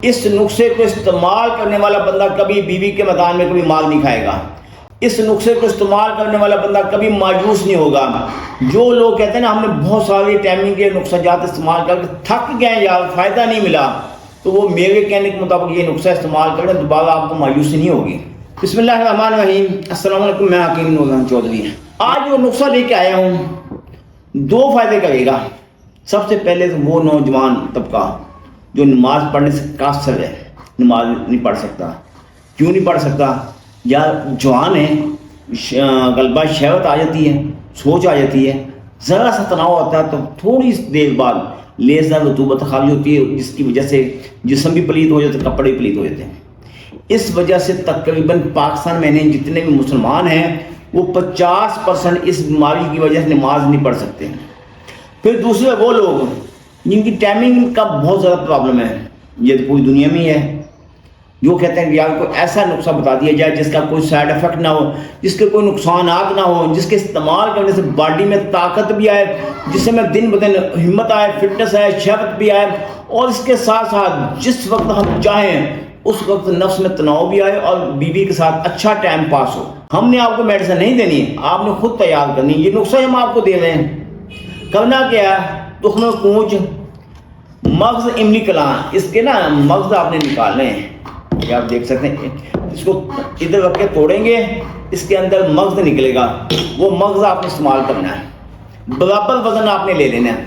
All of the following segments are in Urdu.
اس نسخے کو استعمال کرنے والا بندہ کبھی بیوی کے میدان میں کبھی مال نہیں کھائے گا۔ اس نسخے کو استعمال کرنے والا بندہ کبھی مایوس نہیں ہوگا۔ جو لوگ کہتے ہیں نا ہم نے بہت ساری ٹائمنگ کے نسخہ جات استعمال کر کے تھک گئے یا فائدہ نہیں ملا، تو وہ میرے کہنے کے مطابق یہ نسخہ استعمال کریں، دوبارہ آپ کو مایوسی نہیں ہوگی۔ بسم اللہ الرحمن الرحیم۔ السلام علیکم، میں حکیم نورجہاں چودھری۔ آج وہ نسخہ لے کے آیا ہوں، دو فائدے کرے گا۔ سب سے پہلے تو وہ نوجوان طبقہ جو نماز پڑھنے سے قاصر ہے، نماز نہیں پڑھ سکتا۔ کیوں نہیں پڑھ سکتا؟ یا جوان ہے، غلبہ شہوت آ جاتی ہے، سوچ آ جاتی ہے، ذرا سا تناؤ ہوتا ہے تو تھوڑی سی دیر بعد لیزا رطوبت خالی ہوتی ہے، جس کی وجہ سے جسم بھی پلید ہو جاتا ہے، کپڑے بھی پلید ہو جاتے ہیں۔ اس وجہ سے تقریباً پاکستان میں جتنے بھی مسلمان ہیں وہ 50% اس بیماری کی وجہ سے نماز نہیں پڑھ سکتے۔ پھر دوسرے وہ لوگ جن کی ٹائمنگ کا بہت زیادہ پرابلم ہے، یہ تو پوری دنیا میں ہی ہے، جو کہتے ہیں کہ یار کوئی ایسا نسخہ بتا دیا جائے جس کا کوئی سائیڈ افیکٹ نہ ہو، جس کے کوئی نقصانات نہ ہو، جس کے استعمال کرنے سے باڈی میں طاقت بھی آئے، جس سے میں دن بدن ہمت آئے، فٹنس آئے، شہوت بھی آئے، اور اس کے ساتھ ساتھ جس وقت ہم چاہیں اس وقت نفس میں تناؤ بھی آئے اور بیوی کے ساتھ اچھا ٹائم پاس ہو۔ ہم نے آپ کو میڈیسن نہیں دینی، آپ نے خود تیار کرنی۔ یہ نسخہ ہم آپ کو دے رہے ہیں۔ کرنا کیا ہے؟ تخم کونچ، مغز، املی کلان، اس کے نا مغز آپ نے نکالنے ہیں، یہ آپ دیکھ سکتے ہیں۔ اس کو ادھر رکھ کے توڑیں گے، اس کے اندر مغز نکلے گا، وہ مغز آپ نے استعمال کرنا ہے۔ برابر وزن آپ نے لے لینا ہے،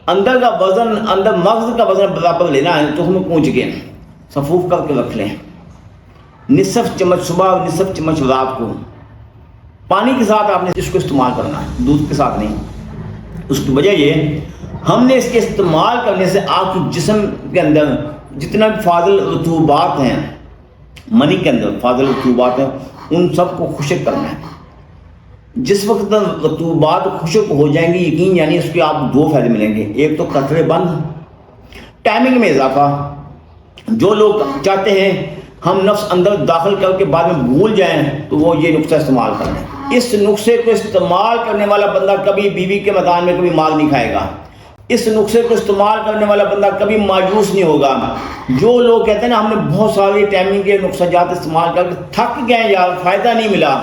اندر کا وزن، اندر مغز کا وزن برابر لینا ہے۔ تخم کونچ کے صفوف کر کے رکھ لیں، نصف چمچ صبح اور نصف چمچ رات کو۔ پانی کے ساتھ آپ نے اس کو استعمال کرنا ہے، دودھ کے ساتھ نہیں۔ اس کی وجہ یہ، ہم نے اس کے استعمال کرنے سے آپ کے جسم کے اندر جتنا بھی فاضل رطوبات ہیں، منی کے اندر فاضل رطوبات ہیں، ان سب کو خشک کرنا ہے۔ جس وقت رطوبات خشک ہو جائیں گے، یقین یعنی اس کے آپ دو فائدے ملیں گے۔ ایک تو قطرے بند، ٹائمنگ میں اضافہ۔ جو لوگ چاہتے ہیں ہم نفس اندر داخل کر کے بعد میں بھول جائیں، تو وہ یہ نسخہ استعمال کریں۔ اس نسخے کو استعمال کرنے والا بندہ کبھی بیوی کے میدان میں کبھی مال نہیں کھائے گا۔ اس نسخے کو استعمال کرنے والا بندہ کبھی مایوس نہیں ہوگا۔ جو لوگ کہتے ہیں نا ہم نے بہت ساری ٹائمنگ کے نسخہ جات استعمال کر کے تھک گئے یا فائدہ نہیں ملا،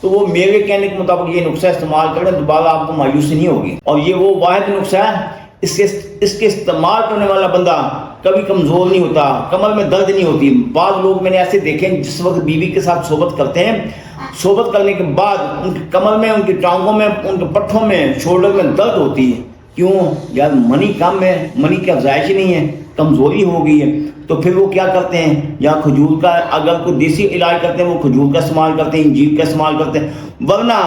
تو وہ میرے کہنے کے مطابق یہ نسخہ استعمال کریں، دوبارہ آپ کو مایوسی نہیں ہوگی۔ اور یہ وہ واحد نسخہ ہے، اس کے استعمال کرنے والا بندہ کبھی کمزور نہیں ہوتا، کمر میں درد نہیں ہوتی۔ بعض لوگ میں نے ایسے دیکھے ہیں جس وقت بیوی کے ساتھ صحبت کرتے ہیں، صحبت کرنے کے بعد ان کی کمر میں، ان کی ٹانگوں میں، ان کے پٹھوں میں، شولڈر میں درد ہوتی ہے۔ کیوں؟ یار منی کم ہے، منی کی افزائش نہیں ہے، کمزوری ہو گئی ہے۔ تو پھر وہ کیا کرتے ہیں، یا کھجور کا، اگر کوئی دیسی علاج کرتے ہیں وہ کھجور کا استعمال کرتے ہیں، انجیر کا استعمال کرتے ہیں، ورنہ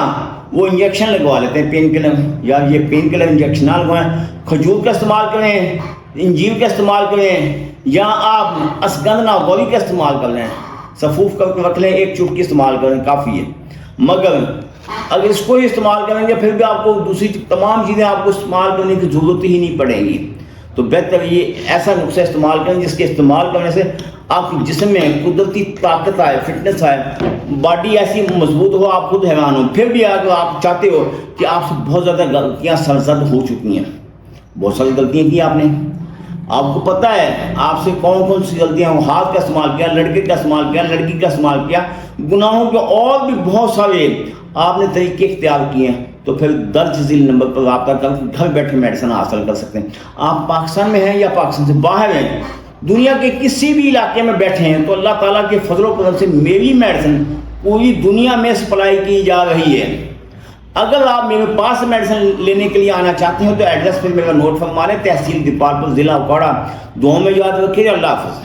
وہ انجیکشن لگوا لیتے ہیں، پین کلر۔ یار یہ پین کلر انجیکشن نہ لگوائیں، کھجور کا استعمال کریں، انجیر کا استعمال کریں، یا آپ اسگندھنا گولی کا استعمال کر لیں، صفوف کر کے رکھ لیں، ایک چٹکی استعمال کریں، کافی ہے۔ مگر اگر اس کو ہی استعمال کریں گے پھر بھی آپ کو دوسری تمام چیزیں آپ کو استعمال کرنے کی ضرورت ہی نہیں پڑے گی۔ تو بہتر یہ ایسا نسخہ استعمال کریں جس کے استعمال کرنے سے آپ کے جسم میں قدرتی طاقت آئے، فٹنس آئے، باڈی ایسی مضبوط ہو، آپ خود حیران ہو۔ پھر بھی اگر آپ چاہتے ہو کہ آپ سے بہت زیادہ غلطیاں سرزد ہو چکی ہیں، بہت ساری غلطیاں کی آپ نے، آپ کو پتہ ہے آپ سے کون کون سی غلطیاں ہوں، ہاتھ کا استعمال کیا، لڑکے کا استعمال کیا، لڑکی کا استعمال کیا، گناہوں کے اور بھی بہت سارے آپ نے طریقے اختیار کیے ہیں، تو پھر درج ذیل نمبر پر رابطہ کر کے گھر بیٹھے میڈیسن حاصل کر سکتے ہیں۔ آپ پاکستان میں ہیں یا پاکستان سے باہر ہیں، دنیا کے کسی بھی علاقے میں بیٹھے ہیں، تو اللہ تعالیٰ کے فضل و کرم سے میری میڈیسن پوری دنیا میں سپلائی کی جا رہی ہے۔ اگر آپ میرے پاس میڈیسن لینے کے لیے آنا چاہتے ہیں تو ایڈریس پہ میرا نوٹ فرما لیں، تحصیل دیپال پور، ضلع اکوڑہ، دعاؤں میں یاد رکھیے۔ اللہ حافظ۔